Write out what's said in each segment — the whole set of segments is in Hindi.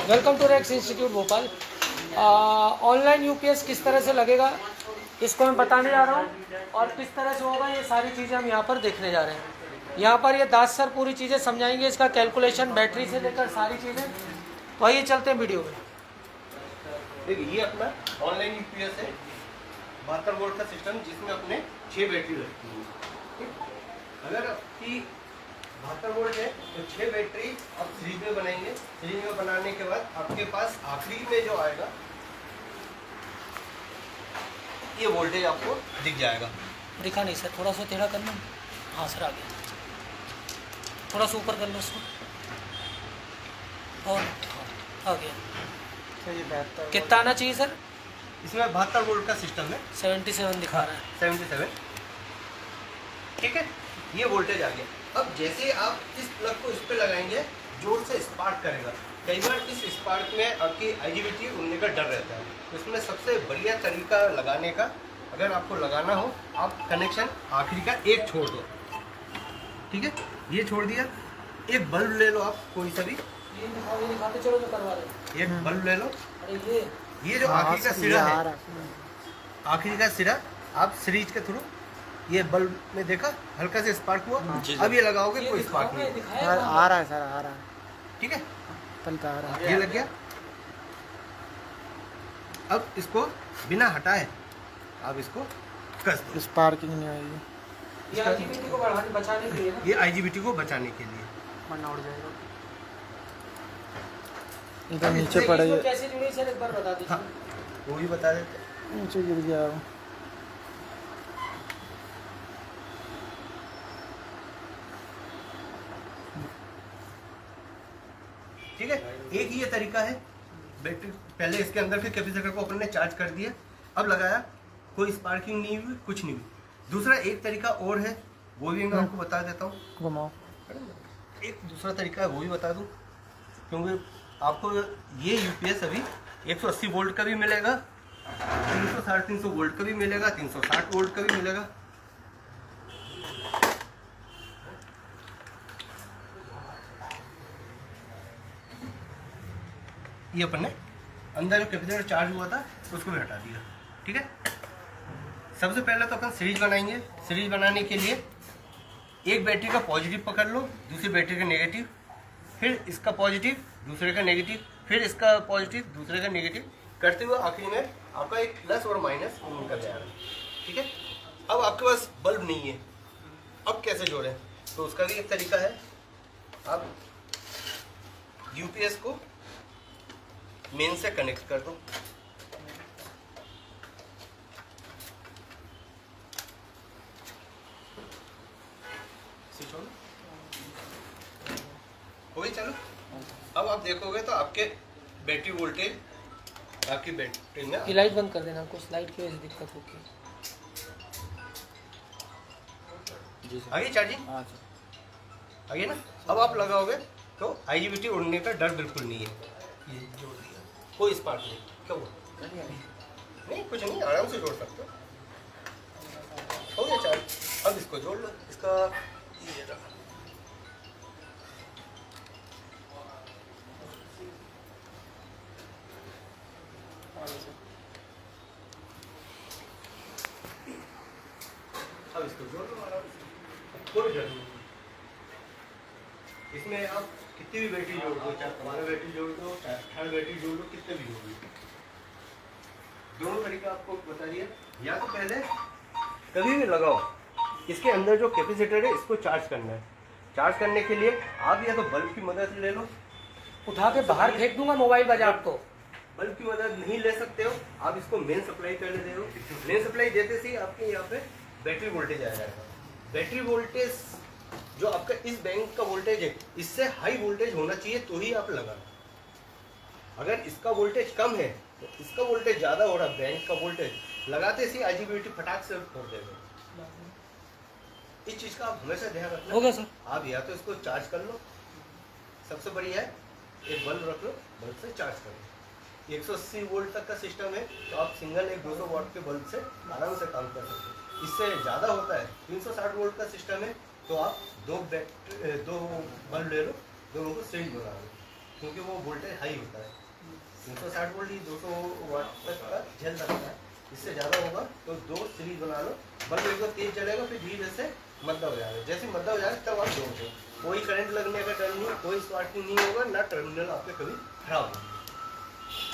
Welcome to Rex institute Bhopal. Online UPS किस तरह से लगेगा इसको मैं बताने जा रहा हूँ और किस तरह से होगा, ये सारी चीज़ें हम यहाँ पर देखने जा रहे हैं। यहाँ पर ये दास सर पूरी चीज़ें समझाएंगे, इसका कैलकुलेशन बैटरी से लेकर सारी चीज़ें। तो आइए चलते हैं वीडियो में। देखिए ये अपना ऑनलाइन यूपीएस है 72 वोल्ट का सिस्टम, जिसमें अपने 6 बैटरी रखती है। ठीक? अगर आपकी 72 वोल्ट है तो 6 बैटरी आप सीरीज में बनाएंगे। सीरीज में बनाने के बाद आपके पास आखिरी में जो आएगा ये वोल्टेज आपको दिख जाएगा। दिखा नहीं सर, थोड़ा सा टेढ़ा करना। हाँ सर, आ गया। थोड़ा सा ऊपर कर लो उसको और आ गया। कितना आना चाहिए सर? इसमें 72 वोल्ट का सिस्टम है। 77 दिखा रहा है। 77। ठीक है, ये वोल्टेज आ गया। अब जैसे आप इस प्लग को इस पे लगाएंगे, जोर से स्पार्क करेगा। कई बार इस स्पार्क में आपकी आईजीबीटी उड़ने का डर रहता है। तो इसमें सबसे बढ़िया तरीका लगाने का, अगर आपको लगाना हो, आप कनेक्शन आखिरी का एक छोड़ दो। ठीक है, ये छोड़ दिया। एक बल्ब ले लो, आप कोई सा भी ये दिखाते चलो तो करवा दे। एक बल्ब ले लो। अरे ये जो आखिरी का सिरा है, आखिरी का सिरा आप सीरीज के थ्रू ये बल्ब में देखा हल्का से स्पार्क हुआ। अब ये लगाओगे कोई स्पार्क नहीं आ रहा है सर, आ रहा है। ठीक है, पलका आ रहा है। ये लग गया। अब इसको बिना हटाए आप इसको कस दो। स्पार्किंग नहीं आएगी। ये आईजीबीटी को बढ़ाने बचाने के लिए ना? ये आईजीबीटी को बचाने के लिए। मरना उड़ जाएगा। इधर नीचे पड़ा इसको है। कैसे जुड़ी सर, एक बार बता दीजिए। हाँ, वो भी बता देते। नीचे गिर गया। ठीक है, एक ये तरीका है। बैटरी पहले इसके अंदर के कैपेसिटर को अपन ने चार्ज कर दिया, अब लगाया, कोई स्पार्किंग नहीं हुई, कुछ नहीं हुई। दूसरा एक तरीका और है, वो भी मैं आपको बता देता हूँ। घुमाओ। एक दूसरा तरीका है, वो भी बता दूँ, क्योंकि आपको ये यूपीएस अभी 180 वोल्ट का भी मिलेगा, 300-350 वोल्ट का भी मिलेगा, 360 वोल्ट का भी मिलेगा। ये अपन ने अंदर जो कैपेसिटर चार्ज हुआ था उसको भी हटा दिया। ठीक है, सबसे पहले तो अपन सीरीज बनाएंगे। सीरीज बनाने के लिए एक बैटरी का पॉजिटिव पकड़ लो, दूसरी बैटरी का नेगेटिव, फिर इसका पॉजिटिव, दूसरे का नेगेटिव, फिर इसका पॉजिटिव, दूसरे का नेगेटिव करते हुए आखिरी में आपका एक प्लस और माइनस निकल जाएगा। ठीक है, अब आपके पास बल्ब नहीं है, अब कैसे जोड़ें? तो उसका भी एक तरीका है। आप यूपीएस को मेन से कनेक्ट कर दो। स्विच ऑन हो गई। चलो, अब आप देखोगे तो आपके बैटरी वोल्टेज, आपकी बैटरी में ये लाइट बंद कर देना, कुछ लाइट की वजह से दिक्कत होगी। आगे चार्जिंग आगे ना। अब आप लगाओगे तो आईजीबीटी उड़ने का डर बिल्कुल नहीं है। ये जोड़ दिया, कोई स्पार्क नहीं। क्या हुआ? नहीं, कुछ नहीं, आराम से जोड़ सकते हो। हो गया चार्ज। अब इसको जोड़ लो। इसका ये रहा। अब इसको जोड़ लो आराम से, कोई डर नहीं। इसमें आप कितनी भी बैटरी जोड़ दो, चाहे 12 बैटरी जोड़ दो, चाहे 18 बैटरी जोड़ दो, कितने भी जोड़ दो, दोनों तरीका आपको बता दिया। या तो पहले कभी भी लगाओ, इसके अंदर जो कैपेसिटर है इसको चार्ज करना है। चार्ज करने के लिए आप या तो बल्ब की मदद ले लो, उठा के बाहर फेंक दूंगा मोबाइल बाजार को। बल्ब की मदद नहीं ले सकते हो, आप इसको मेन सप्लाई कर लेते हो। मेन सप्लाई देते से आपके यहाँ पे बैटरी वोल्टेज आ जाएगा। बैटरी वोल्टेज जो आपका इस बैंक का वोल्टेज है, इससे हाई वोल्टेज होना चाहिए तो ही आप लगाना। अगर इसका वोल्टेज कम है तो इसका वोल्टेज ज़्यादा हो रहा है, बैंक का वोल्टेज, लगाते से आईजीबीटी फटाक से फोड़ देगा। इस चीज़ का आप हमेशा ध्यान रखना। हो गया सर। आप या तो इसको चार्ज कर लो, सबसे बढ़िया है, एक बल्ब रख लो, बल्ब से चार्ज कर लो। 180 वोल्ट तक का सिस्टम है तो आप सिंगल एक 200 वाट के बल्ब से आराम से काम कर सकते हो। इससे ज़्यादा होता है, 360 वोल्ट का सिस्टम है तो आप दो बल्ब ले लो, दोनों को सीरीज बना लो। क्योंकि वो वोल्टेज हाई होता है। 360 वोल्ट ही 200 वाट तक का झेल सकता है। इससे ज़्यादा होगा तो 2 सीरीज बना लो। बल्ब एक बार तेज चलेगा, फिर धीरे से मद्दा हो जाएगा। जैसे मद्दा हो जाएगा तब आप जोड़ दो। कोई करंट लगने का डर नहीं, कोई स्पार्किंग नहीं होगा, ना टर्मिनल आपके कभी खराब होगा।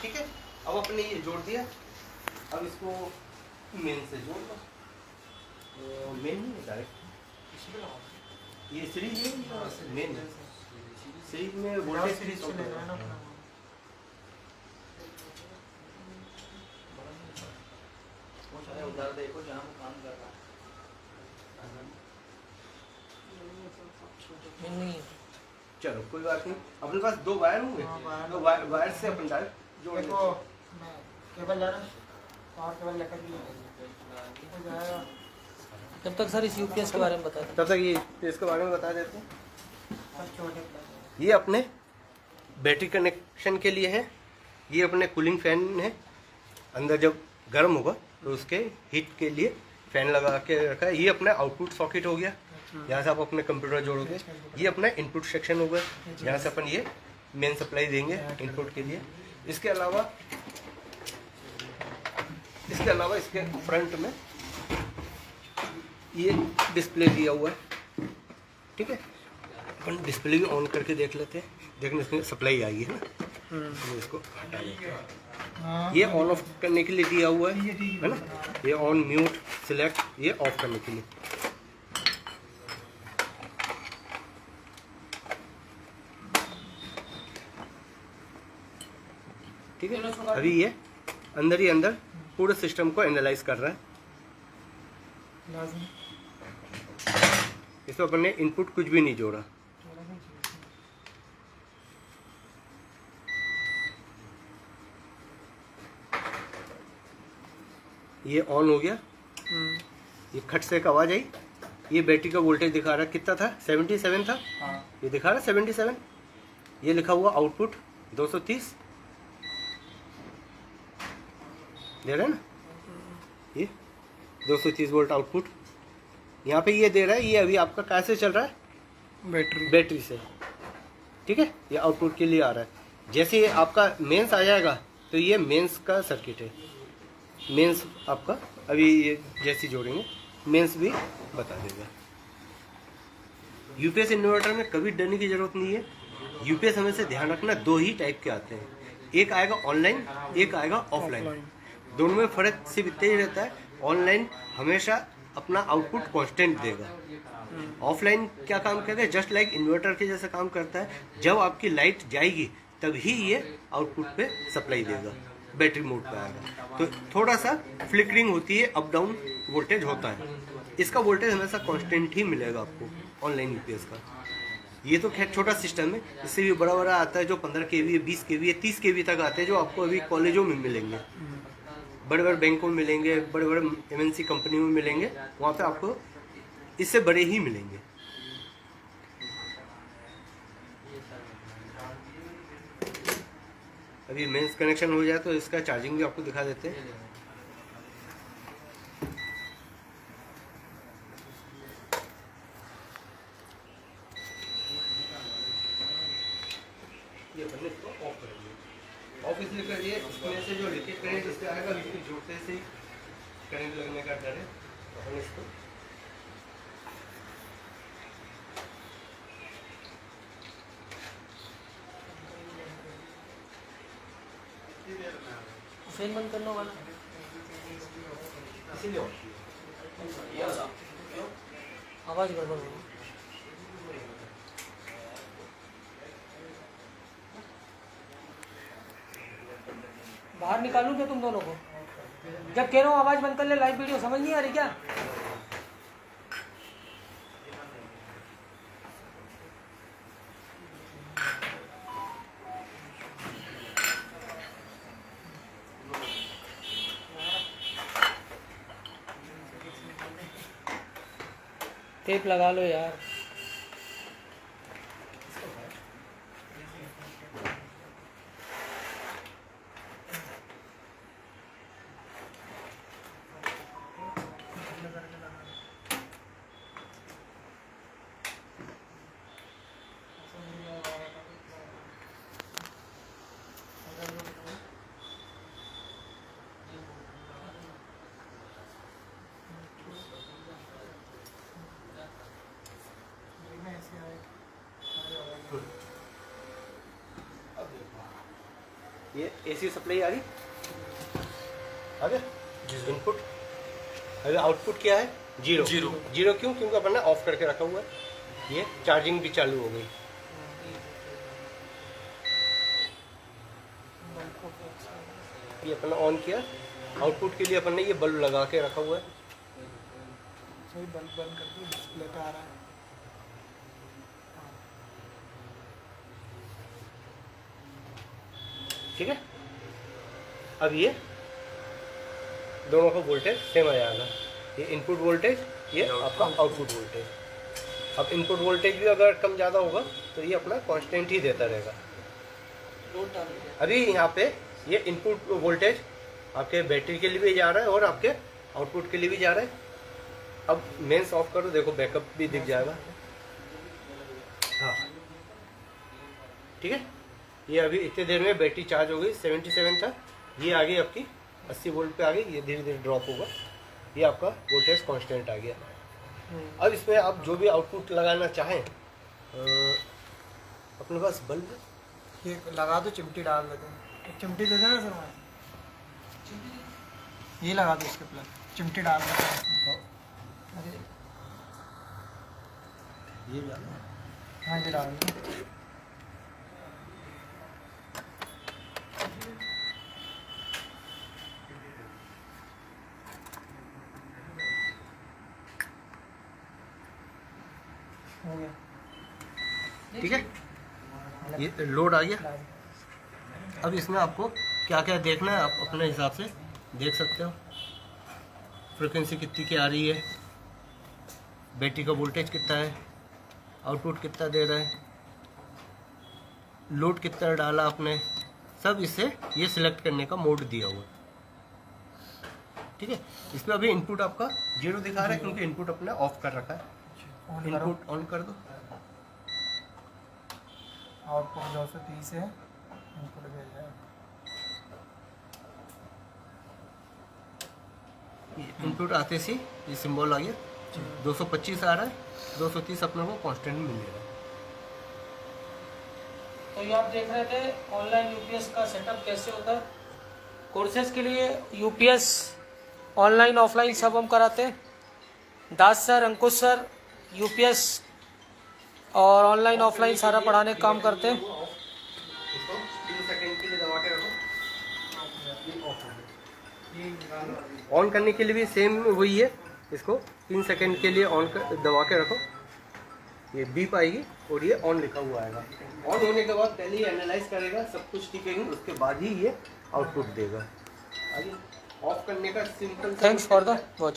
ठीक है, अब अपने ये जोड़ दिया। अब इसको मेन से जोड़ दो। मेन नहीं डायरेक्ट ये सीरीज है, मेन है। सीरीज में वोल्टेज सीरीज उधर देखो जहाँ वो काम कर रहा है। नहीं है। चलो कोई बात नहीं, अपने पास 2 वायर होंगे, तो वायर से अपन डायरेक्ट जोड़ देखो केबल जा रहा है, और केबल लेकर भी जाएगा। जब तक सर इस यूपीएस के बारे में बता दें। तब तक ये इसके बारे में बता देते हैं। छोटे ये अपने बैटरी कनेक्शन के लिए है। ये अपने कूलिंग फैन है। अंदर जब गर्म होगा तो उसके हीट के लिए फैन लगा के रखा है। ये अपना आउटपुट सॉकेट हो गया, यहाँ से आप अपने कंप्यूटर जोड़ोगे। ये अपना इनपुट सेक्शन होगा, यहाँ से अपन ये मेन सप्लाई देंगे इनपुट के लिए। इसके अलावा इसके फ्रंट में ये डिस्प्ले दिया हुआ है। ठीक है, अपन डिस्प्ले भी ऑन करके देख लेते हैं। देखने इसमें सप्लाई आई है ना, तो इसको हटा देते हैं। ये ऑन ऑफ करने के लिए दिया हुआ है ना। ये ऑन, म्यूट, सिलेक्ट, ये ऑफ करने के लिए। ठीक है, अभी ये अंदर ही अंदर पूरे सिस्टम को एनालाइज कर रहा है। इसमें अपन ने इनपुट कुछ भी नहीं जोड़ा। ये ऑन हो गया। ये खट से एक आवाज आई। ये बैटरी का वोल्टेज दिखा रहा है, कितना था? 77 था। ये दिखा रहा है 77। ये लिखा हुआ आउटपुट 230 दे रहा है ना। ये 230 वोल्ट आउटपुट यहाँ पे ये दे रहा है। ये अभी आपका कैसे चल रहा है? बैटरी से। ठीक है, ये आउटपुट के लिए आ रहा है। जैसे ये आपका मेंस आ जाएगा तो ये मेंस का सर्किट है। मेंस आपका अभी ये जैसे जोड़ेंगे मेंस भी बता देगा। यूपीएस इन्वर्टर में कभी डरने की जरूरत नहीं है। यूपीएस हमें से ध्यान रखना, 2 ही टाइप के आते हैं। एक आएगा ऑनलाइन, एक आएगा ऑफलाइन। दोनों में फर्क सिर्फ इतना ही रहता है, ऑनलाइन हमेशा अपना आउटपुट कांस्टेंट देगा। ऑफलाइन क्या काम करता है? जस्ट लाइक इन्वर्टर के जैसा काम करता है। जब आपकी लाइट जाएगी तभी ये आउटपुट पे सप्लाई देगा, बैटरी मोड पे आएगा। तो थोड़ा सा फ्लिकरिंग होती है, अप डाउन वोल्टेज होता है। इसका वोल्टेज हमेशा कांस्टेंट ही मिलेगा आपको ऑनलाइन यूपीएस का। ये तो खैर छोटा सिस्टम है, इससे भी बड़ा बड़ा आता है जो 15 kV, 20 kV, 30 kV तक आते हैं, जो आपको अभी कॉलेजों में मिलेंगे, बड़े बड़े बैंकों में मिलेंगे, बड़े बड़े एमएनसी कंपनियों में मिलेंगे। वहाँ पे आपको इससे बड़े ही मिलेंगे। अभी मेंस कनेक्शन हो जाए तो इसका चार्जिंग भी आपको दिखा देते हैं। ये अपन इसको ऑफ करेंगे। ऑफ इसलिए करिए, इसमें से जो लीकेज करंट इससे आएगा, इसके जोड़ते से ही करंट लगने का डर है। तो हम इसको फैन बंद करना वाला इसीलिए ऑफ किया। आवाज गड़बड़ हो रही। बाहर निकालूं क्या तुम दोनों को? जब कह रहा हूँ आवाज बंद कर ले, लाइव वीडियो समझ नहीं आ रही क्या? टेप लगा लो यार। ये एसी सप्लाई आ रही आ गया इनपुट। अभी आउटपुट क्या है? जीरो। जीरो क्यों? क्योंकि अपन ने ऑफ करके रखा हुआ है। ये चार्जिंग भी चालू हो गई। ये अपन ने ऑन किया। आउटपुट के लिए अपन ने ये बल्ब लगा के रखा हुआ है। सही बल्ब बंद कर दिया, डिस्प्ले पे आ रहा है। ठीक है। अब ये दोनों का वोल्टेज सेम आ जाएगा। ये इनपुट वोल्टेज, ये आपका आउटपुट वोल्टेज। अब इनपुट वोल्टेज भी अगर कम ज़्यादा होगा तो ये अपना कांस्टेंट ही देता रहेगा। अभी यहाँ पे ये इनपुट वोल्टेज आपके बैटरी के लिए भी जा रहा है और आपके आउटपुट के लिए भी जा रहा है। अब मेंस ऑफ करो, देखो बैकअप भी दिख जाएगा। हाँ ठीक है। ये अभी इतने देर में बैटरी चार्ज हो गई, 77 था, ये आ गई आपकी 80 वोल्ट पे आ गई। ये धीरे धीरे ड्रॉप होगा। ये आपका वोल्टेज कांस्टेंट आ गया। अब इसमें आप जो भी आउटपुट लगाना चाहें, अपने पास बल्ब है? ये लगा दो, चिमटी डाल देते हैं। एक चिमटी दे देना सर मैं, ये लगा दो इसके प्लग, चिमटी डाल देते हैं। अरे ये डालो। हाँ जी डाल दो। हो गया। ठीक है। ये लोड आ गया। अब इसमें आपको क्या क्या देखना है आप अपने हिसाब से देख सकते हो। फ्रीक्वेंसी कितनी की आ रही है, बैटरी का वोल्टेज कितना है, आउटपुट कितना दे रहा है, लोड कितना डाला आपने, सब इससे ये सिलेक्ट करने का मोड दिया हुआ है। ठीक है। इसमें अभी इनपुट आपका जीरो दिखा रहा है क्योंकि इनपुट अपने ऑफ कर रखा है। इनपुट ऑन कर दो। आउटपुट 230 है, इनपुट भेजा है। इनपुट आते सी ये सिंबल आ गया, 225 आ रहा है, 230 अपने को कांस्टेंट मिल रहा है। तो ये आप देख रहे थे ऑनलाइन यूपीएस का सेटअप कैसे होता है। कोर्सेज के लिए यूपीएस ऑनलाइन ऑफलाइन सब हम कराते हैं। दास सर, अंकुश सर यूपीएस और ऑनलाइन ऑफलाइन सारा पढ़ाने का काम करते हैं। इसको 3 सेकंड के लिए दबा के रखो। ऑन करने के लिए भी सेम वही है। इसको 3 सेकंड के लिए ऑन कर दबा के रखो। ये बीप आएगी और ये ऑन लिखा हुआ आएगा। ऑन होने के बाद पहले ये एनालाइज करेगा, सब कुछ ठीक है, उसके बाद ही ये आउटपुट देगा। आगे ऑफ करने का simple. Thanks for the watch.